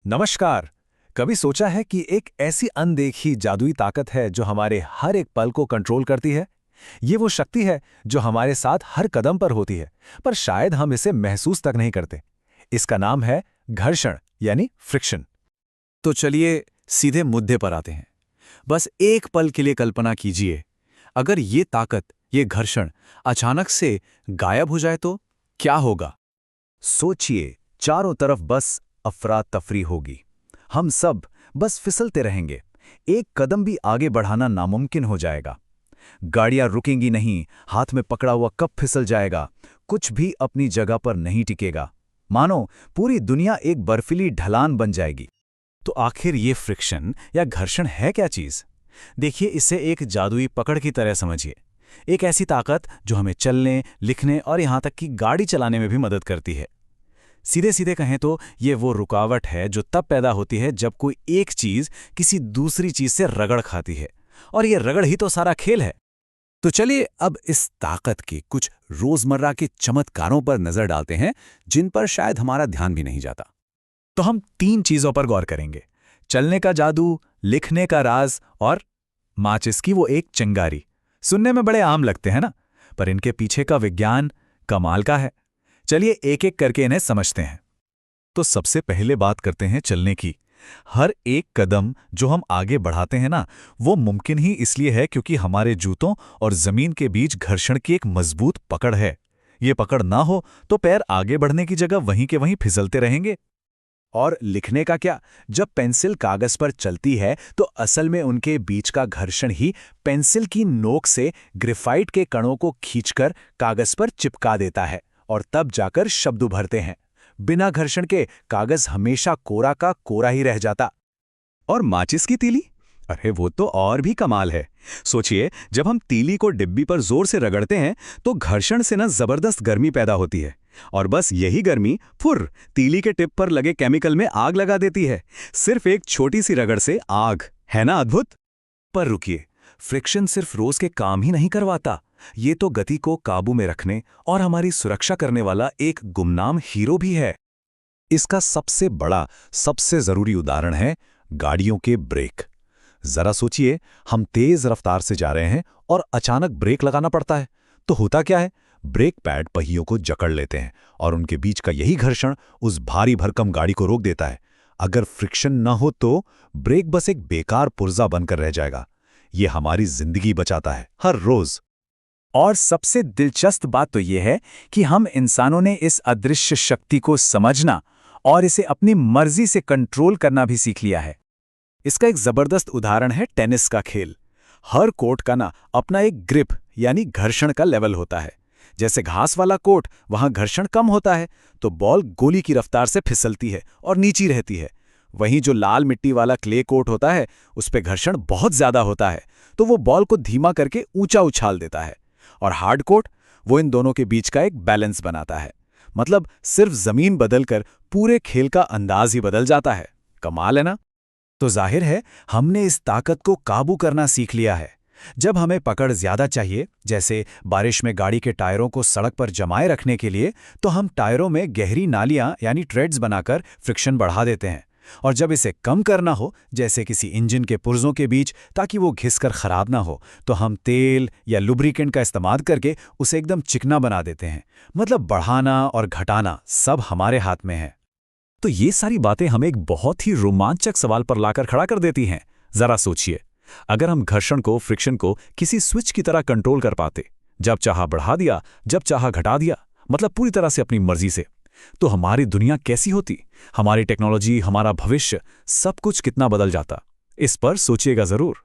नमस्कार। कभी सोचा है कि एक ऐसी अनदेखी जादुई ताकत है जो हमारे हर एक पल को कंट्रोल करती है। ये वो शक्ति है जो हमारे साथ हर कदम पर होती है, पर शायद हम इसे महसूस तक नहीं करते। इसका नाम है घर्षण, यानी फ्रिक्शन। तो चलिए सीधे मुद्दे पर आते हैं। बस एक पल के लिए कल्पना कीजिए, अगर ये ताकत, ये घर्षण अचानक से गायब हो जाए तो क्या होगा? सोचिए, चारों तरफ बस अफरा तफरी होगी। हम सब बस फिसलते रहेंगे। एक कदम भी आगे बढ़ाना नामुमकिन हो जाएगा। गाड़ियां रुकेंगी नहीं, हाथ में पकड़ा हुआ कप फिसल जाएगा, कुछ भी अपनी जगह पर नहीं टिकेगा। मानो पूरी दुनिया एक बर्फीली ढलान बन जाएगी। तो आखिर ये फ्रिक्शन या घर्षण है क्या चीज? देखिए, इसे एक जादुई पकड़ की तरह समझिए। एक ऐसी ताकत जो हमें चलने, लिखने और यहां तक कि गाड़ी चलाने में भी मदद करती है। सीधे सीधे कहें तो ये वो रुकावट है जो तब पैदा होती है जब कोई एक चीज किसी दूसरी चीज से रगड़ खाती है, और ये रगड़ ही तो सारा खेल है। तो चलिए अब इस ताकत के कुछ रोजमर्रा के चमत्कारों पर नजर डालते हैं, जिन पर शायद हमारा ध्यान भी नहीं जाता। तो हम 3 चीजों पर गौर करेंगे: चलने का जादू, लिखने का राज और माचिस की वो एक चिंगारी। सुनने में बड़े आम लगते हैं ना, पर इनके पीछे का विज्ञान कमाल का है। चलिए एक एक करके इन्हें समझते हैं। तो सबसे पहले बात करते हैं चलने की। हर एक कदम जो हम आगे बढ़ाते हैं ना, वो मुमकिन ही इसलिए है क्योंकि हमारे जूतों और जमीन के बीच घर्षण की एक मजबूत पकड़ है। ये पकड़ ना हो तो पैर आगे बढ़ने की जगह वहीं के वहीं फिसलते रहेंगे। और लिखने का क्या? जब पेंसिल कागज पर चलती है तो असल में उनके बीच का घर्षण ही पेंसिल की नोक से ग्रेफाइट के कणों को खींचकर कागज पर चिपका देता है, और तब जाकर शब्द उभरते हैं। बिना घर्षण के कागज हमेशा कोरा का कोरा ही रह जाता। और माचिस की तीली? अरे वो तो और भी कमाल है। सोचिए, जब हम तीली को डिब्बी पर जोर से रगड़ते हैं तो घर्षण से ना जबरदस्त गर्मी पैदा होती है, और बस यही गर्मी फुर तीली के टिप पर लगे केमिकल में आग लगा देती है। सिर्फ एक छोटी सी रगड़ से आग, है ना अद्भुत? पर रुकिए, फ्रिक्शन सिर्फ रोज के काम ही नहीं करवाता। ये तो गति को काबू में रखने और हमारी सुरक्षा करने वाला एक गुमनाम हीरो भी है। इसका सबसे बड़ा, सबसे जरूरी उदाहरण है गाड़ियों के ब्रेक। जरा सोचिए, हम तेज रफ्तार से जा रहे हैं और अचानक ब्रेक लगाना पड़ता है, तो होता क्या है? ब्रेक पैड पहियों को जकड़ लेते हैं और उनके बीच का यही घर्षण उस भारी भरकम गाड़ी को रोक देता है। अगर फ्रिक्शन न हो तो ब्रेक बस एक बेकार पुर्जा बनकर रह जाएगा। ये हमारी जिंदगी बचाता है हर रोज। और सबसे दिलचस्प बात तो यह है कि हम इंसानों ने इस अदृश्य शक्ति को समझना और इसे अपनी मर्जी से कंट्रोल करना भी सीख लिया है। इसका एक जबरदस्त उदाहरण है टेनिस का खेल। हर कोर्ट का ना अपना एक ग्रिप यानी घर्षण का लेवल होता है। जैसे घास वाला कोर्ट, वहां घर्षण कम होता है तो बॉल गोली की रफ्तार से फिसलती है और नीची रहती है। वहीं जो लाल मिट्टी वाला क्ले कोर्ट होता है, उस पे घर्षण बहुत ज्यादा होता है, तो वो बॉल को धीमा करके ऊंचा उछाल देता है। और हार्ड कोर्ट, वो इन दोनों के बीच का एक बैलेंस बनाता है। मतलब सिर्फ जमीन बदलकर पूरे खेल का अंदाज ही बदल जाता है। कमाल है ना? तो जाहिर है हमने इस ताकत को काबू करना सीख लिया है। जब हमें पकड़ ज्यादा चाहिए, जैसे बारिश में गाड़ी के टायरों को सड़क पर जमाए रखने के लिए, तो हम टायरों में गहरी नालियां यानी ट्रेड्स बनाकर फ्रिक्शन बढ़ा देते हैं। और जब इसे कम करना हो, जैसे किसी इंजन के पुर्जों के बीच, ताकि वो घिसकर खराब ना हो, तो हम तेल या लुब्रिकेंट का इस्तेमाल करके उसे एकदम चिकना बना देते हैं। मतलब बढ़ाना और घटाना सब हमारे हाथ में है। तो ये सारी बातें हमें एक बहुत ही रोमांचक सवाल पर लाकर खड़ा कर देती हैं। जरा सोचिए, अगर हम घर्षण को, फ्रिक्शन को किसी स्विच की तरह कंट्रोल कर पाते, जब चाहा बढ़ा दिया, जब चाहा घटा दिया, मतलब पूरी तरह से अपनी मर्जी से, तो हमारी दुनिया कैसी होती? हमारी टेक्नोलॉजी, हमारा भविष्य, सब कुछ कितना बदल जाता। इस पर सोचिएगा जरूर।